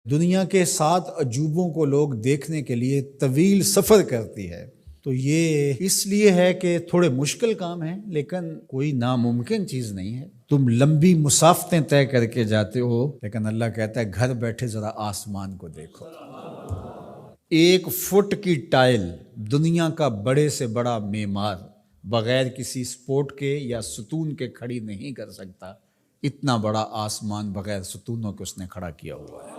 دنیا کے 7 عجوبوں کو لوگ دیکھنے کے لیے طویل سفر کرتی ہے، تو یہ اس لیے ہے کہ تھوڑے مشکل کام ہیں، لیکن کوئی ناممکن چیز نہیں ہے۔ تم لمبی مسافتیں طے کر کے جاتے ہو، لیکن اللہ کہتا ہے گھر بیٹھے ذرا آسمان کو دیکھو۔ 1 فٹ کی ٹائل دنیا کا بڑے سے بڑا معمار بغیر کسی سپورٹ کے یا ستون کے کھڑی نہیں کر سکتا، اتنا بڑا آسمان بغیر ستونوں کے اس نے کھڑا کیا ہوا ہے۔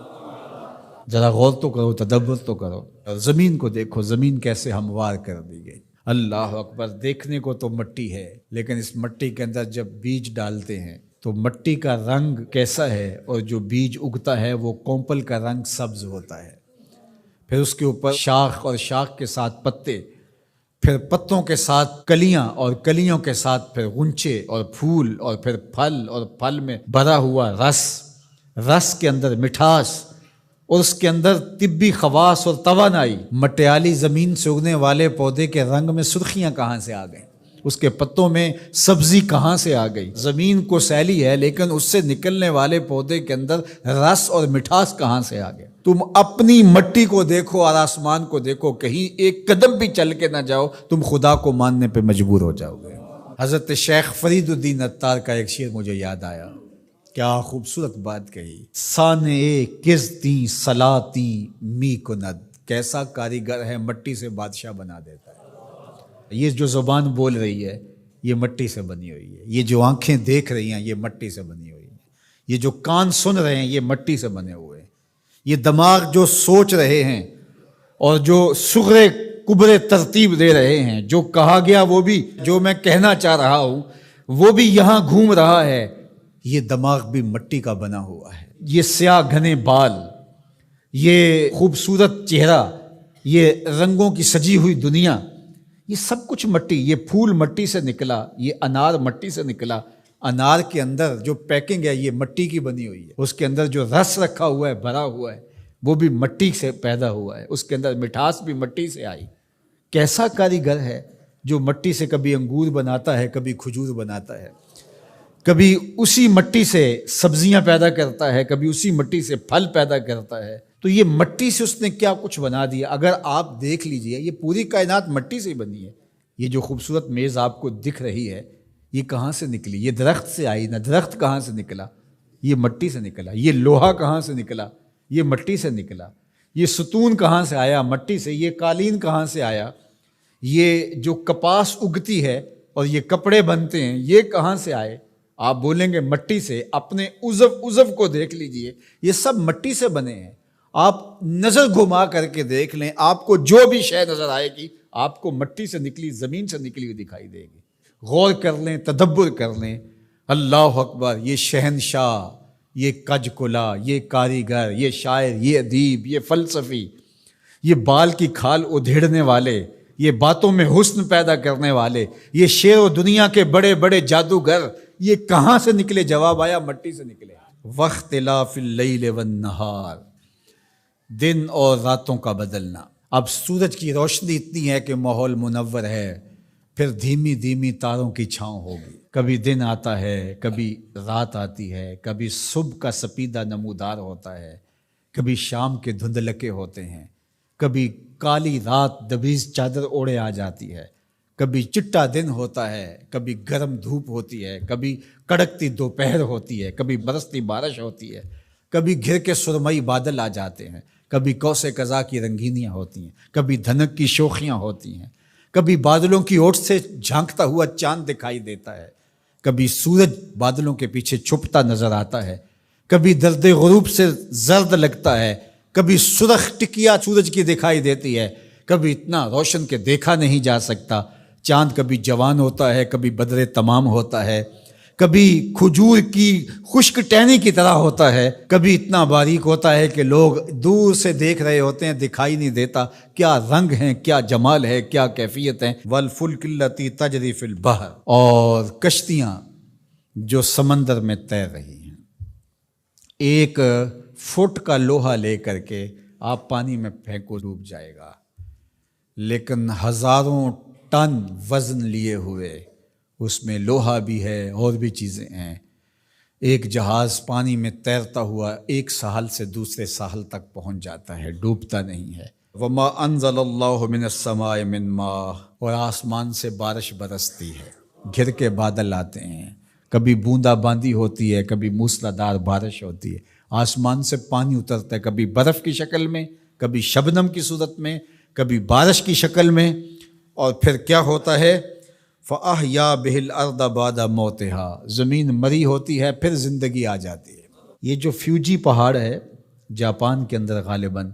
ذرا غور تو کرو، تدبر تو کرو، زمین کو دیکھو، زمین کیسے ہموار کر دی گئی۔ اللہ اکبر، دیکھنے کو تو مٹی ہے، لیکن اس مٹی کے اندر جب بیج ڈالتے ہیں تو مٹی کا رنگ کیسا ہے، اور جو بیج اگتا ہے وہ کونپل کا رنگ سبز ہوتا ہے، پھر اس کے اوپر شاخ اور شاخ کے ساتھ پتے، پھر پتوں کے ساتھ کلیاں اور کلیوں کے ساتھ پھر غنچے اور پھول اور پھر پھل، اور پھل میں بھرا ہوا رس، رس کے اندر مٹھاس، اور اس کے اندر طبی خواص اور توانائی۔ مٹیالی زمین سے اگنے والے پودے کے رنگ میں سرخیاں کہاں سے آ گئیں؟ اس کے پتوں میں سبزی کہاں سے آ گئی؟ زمین کو سیلی ہے، لیکن اس سے نکلنے والے پودے کے اندر رس اور مٹھاس کہاں سے آ گئے؟ تم اپنی مٹی کو دیکھو اور آسمان کو دیکھو، کہیں ایک قدم بھی چل کے نہ جاؤ، تم خدا کو ماننے پہ مجبور ہو جاؤ گے۔ حضرت شیخ فرید الدین عطار کا ایک شعر مجھے یاد آیا، کیا خوبصورت بات کہی۔ سانے کزتی سلاتی می کند، کیسا کاریگر ہے، مٹی سے بادشاہ بنا دیتا ہے۔ یہ جو زبان بول رہی ہے یہ مٹی سے بنی ہوئی ہے، یہ جو آنکھیں دیکھ رہی ہیں یہ مٹی سے بنی ہوئی ہیں، یہ جو کان سن رہے ہیں یہ مٹی سے بنے ہوئے ہیں، یہ دماغ جو سوچ رہے ہیں اور جو صغرے کبرے ترتیب دے رہے ہیں، جو کہا گیا وہ بھی، جو میں کہنا چاہ رہا ہوں وہ بھی یہاں گھوم رہا ہے، یہ دماغ بھی مٹی کا بنا ہوا ہے۔ یہ سیاہ گھنے بال، یہ خوبصورت چہرہ، یہ رنگوں کی سجی ہوئی دنیا، یہ سب کچھ مٹی، یہ پھول مٹی سے نکلا، یہ انار مٹی سے نکلا، انار کے اندر جو پیکنگ ہے یہ مٹی کی بنی ہوئی ہے، اس کے اندر جو رس رکھا ہوا ہے، بھرا ہوا ہے، وہ بھی مٹی سے پیدا ہوا ہے، اس کے اندر مٹھاس بھی مٹی سے آئی۔ کیسا کاریگر ہے جو مٹی سے کبھی انگور بناتا ہے، کبھی کھجور بناتا ہے، کبھی اسی مٹی سے سبزیاں پیدا کرتا ہے، کبھی اسی مٹی سے پھل پیدا کرتا ہے۔ تو یہ مٹی سے اس نے کیا کچھ بنا دیا۔ اگر آپ دیکھ لیجئے یہ پوری کائنات مٹی سے ہی بنی ہے۔ یہ جو خوبصورت میز آپ کو دکھ رہی ہے یہ کہاں سے نکلی؟ یہ درخت سے آئی نہ، درخت کہاں سے نکلا؟ یہ مٹی سے نکلا۔ یہ لوہا کہاں سے نکلا؟ یہ مٹی سے نکلا۔ یہ ستون کہاں سے آیا؟ مٹی سے۔ یہ قالین کہاں سے آیا؟ یہ جو کپاس اگتی ہے اور یہ کپڑے بنتے ہیں یہ کہاں سے آئے؟ آپ بولیں گے مٹی سے۔ اپنے عضو کو دیکھ لیجئے، یہ سب مٹی سے بنے ہیں۔ آپ نظر گھما کر کے دیکھ لیں، آپ کو جو بھی شے نظر آئے گی آپ کو مٹی سے نکلی، زمین سے نکلی ہوئی دکھائی دے گی۔ غور کر لیں، تدبر کر لیں۔ اللہ اکبر، یہ شہنشاہ، یہ کج کلا، یہ کاریگر، یہ شاعر، یہ ادیب، یہ فلسفی، یہ بال کی کھال ادھیڑنے والے، یہ باتوں میں حسن پیدا کرنے والے، یہ شعر و دنیا کے بڑے بڑے جادوگر، یہ کہاں سے نکلے؟ جواب آیا مٹی سے نکلے۔ واختلاف اللیل والنہار، دن اور راتوں کا بدلنا۔ اب سورج کی روشنی اتنی ہے کہ ماحول منور ہے، پھر دھیمی دھیمی تاروں کی چھاؤں ہوگی۔ کبھی دن آتا ہے، کبھی رات آتی ہے، کبھی صبح کا سپیدہ نمودار ہوتا ہے، کبھی شام کے دھندلکے ہوتے ہیں، کبھی کالی رات دبیز چادر اوڑے آ جاتی ہے، کبھی چٹا دن ہوتا ہے، کبھی گرم دھوپ ہوتی ہے، کبھی کڑکتی دوپہر ہوتی ہے، کبھی برستی بارش ہوتی ہے، کبھی گھر کے سرمئی بادل آ جاتے ہیں، کبھی کوس قزا کی رنگینیاں ہوتی ہیں، کبھی دھنک کی شوخیاں ہوتی ہیں، کبھی بادلوں کی اوٹ سے جھانکتا ہوا چاند دکھائی دیتا ہے، کبھی سورج بادلوں کے پیچھے چھپتا نظر آتا ہے، کبھی درد غروب سے زرد لگتا ہے، کبھی سرخ ٹکیا سورج کی دکھائی دیتی ہے، کبھی اتنا روشن کہ دیکھا نہیں جا سکتا۔ چاند کبھی جوان ہوتا ہے، کبھی بدر تمام ہوتا ہے، کبھی کھجور کی خشک ٹہنی کی طرح ہوتا ہے، کبھی اتنا باریک ہوتا ہے کہ لوگ دور سے دیکھ رہے ہوتے ہیں، دکھائی نہیں دیتا۔ کیا رنگ ہیں، کیا جمال ہے، کیا کیفیت ہے۔ والفلک التی تجری فی البحر، اور کشتیاں جو سمندر میں تیر رہی ہیں۔ 1 فٹ کا لوہا لے کر کے آپ پانی میں پھینکو، ڈوب جائے گا، لیکن ہزاروں ٹن وزن لیے ہوئے اس میں لوہا بھی ہے اور بھی چیزیں ہیں، ایک جہاز پانی میں تیرتا ہوا ایک ساحل سے دوسرے ساحل تک پہنچ جاتا ہے، ڈوبتا نہیں ہے۔ وما انزل اللہ من السماء من ماء، اور آسمان سے بارش برستی ہے، گھر کے بادل آتے ہیں، کبھی بوندا باندی ہوتی ہے، کبھی موسلادھار بارش ہوتی ہے، آسمان سے پانی اترتا ہے، کبھی برف کی شکل میں، کبھی شبنم کی صورت میں، کبھی بارش کی شکل میں، اور پھر کیا ہوتا ہے؟ فَأَحْيَا بِهِ الْأَرْضَ بَعْدَ مَوْتِهَا، زمین مری ہوتی ہے پھر زندگی آ جاتی ہے۔ یہ جو فیوجی پہاڑ ہے جاپان کے اندر غالباً،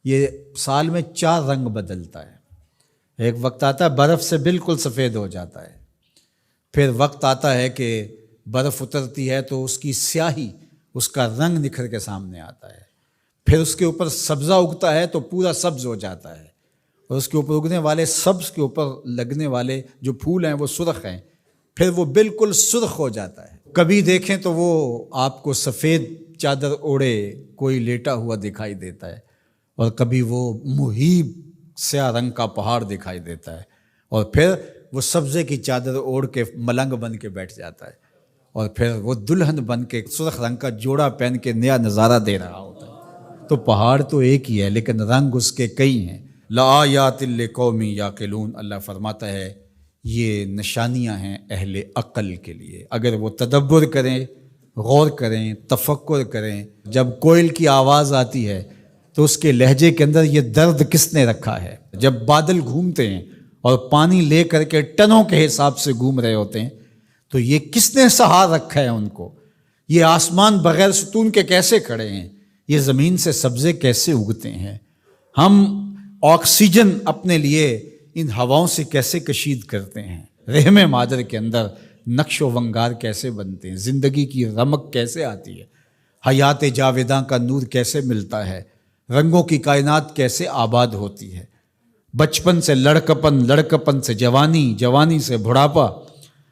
یہ سال میں 4 رنگ بدلتا ہے۔ ایک وقت آتا ہے برف سے بالکل سفید ہو جاتا ہے، پھر وقت آتا ہے کہ برف اترتی ہے تو اس کی سیاہی، اس کا رنگ نکھر کے سامنے آتا ہے، پھر اس کے اوپر سبزہ اگتا ہے تو پورا سبز ہو جاتا ہے، اور اس کے اوپر اگنے والے سبز کے اوپر لگنے والے جو پھول ہیں وہ سرخ ہیں، پھر وہ بالکل سرخ ہو جاتا ہے۔ کبھی دیکھیں تو وہ آپ کو سفید چادر اوڑے کوئی لیٹا ہوا دکھائی دیتا ہے، اور کبھی وہ مہیب سیاہ رنگ کا پہاڑ دکھائی دیتا ہے، اور پھر وہ سبزے کی چادر اوڑھ کے ملنگ بن کے بیٹھ جاتا ہے، اور پھر وہ دلہن بن کے سرخ رنگ کا جوڑا پہن کے نیا نظارہ دے رہا ہوتا ہے۔ تو پہاڑ تو ایک ہی ہے لیکن رنگ اس کے کئی ہیں۔ لآیات لقوم یعقلون، اللہ فرماتا ہے یہ نشانیاں ہیں اہل عقل کے لیے، اگر وہ تدبر کریں، غور کریں، تفکر کریں۔ جب کوئل کی آواز آتی ہے تو اس کے لہجے کے اندر یہ درد کس نے رکھا ہے؟ جب بادل گھومتے ہیں اور پانی لے کر کے ٹنوں کے حساب سے گھوم رہے ہوتے ہیں تو یہ کس نے سہار رکھا ہے ان کو؟ یہ آسمان بغیر ستون کے کیسے کھڑے ہیں؟ یہ زمین سے سبزے کیسے اگتے ہیں؟ ہم آکسیجن اپنے لیے ان ہواؤں سے کیسے کشید کرتے ہیں؟ رحم مادر کے اندر نقش و ونگار کیسے بنتے ہیں؟ زندگی کی رمق کیسے آتی ہے؟ حیات جاویداں کا نور کیسے ملتا ہے؟ رنگوں کی کائنات کیسے آباد ہوتی ہے؟ بچپن سے لڑکپن، لڑکپن سے جوانی، جوانی سے بڑھاپا،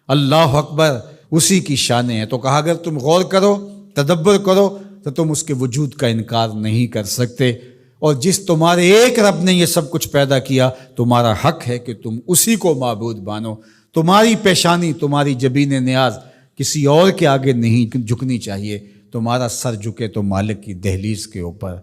اللہ اکبر، اسی کی شانیں ہیں۔ تو کہا اگر تم غور کرو، تدبر کرو تو تم اس کے وجود کا انکار نہیں کر سکتے، اور جس تمہارے ایک رب نے یہ سب کچھ پیدا کیا، تمہارا حق ہے کہ تم اسی کو معبود مانو۔ تمہاری پیشانی، تمہاری جبین نیاز کسی اور کے آگے نہیں جھکنی چاہیے، تمہارا سر جھکے تو مالک کی دہلیز کے اوپر۔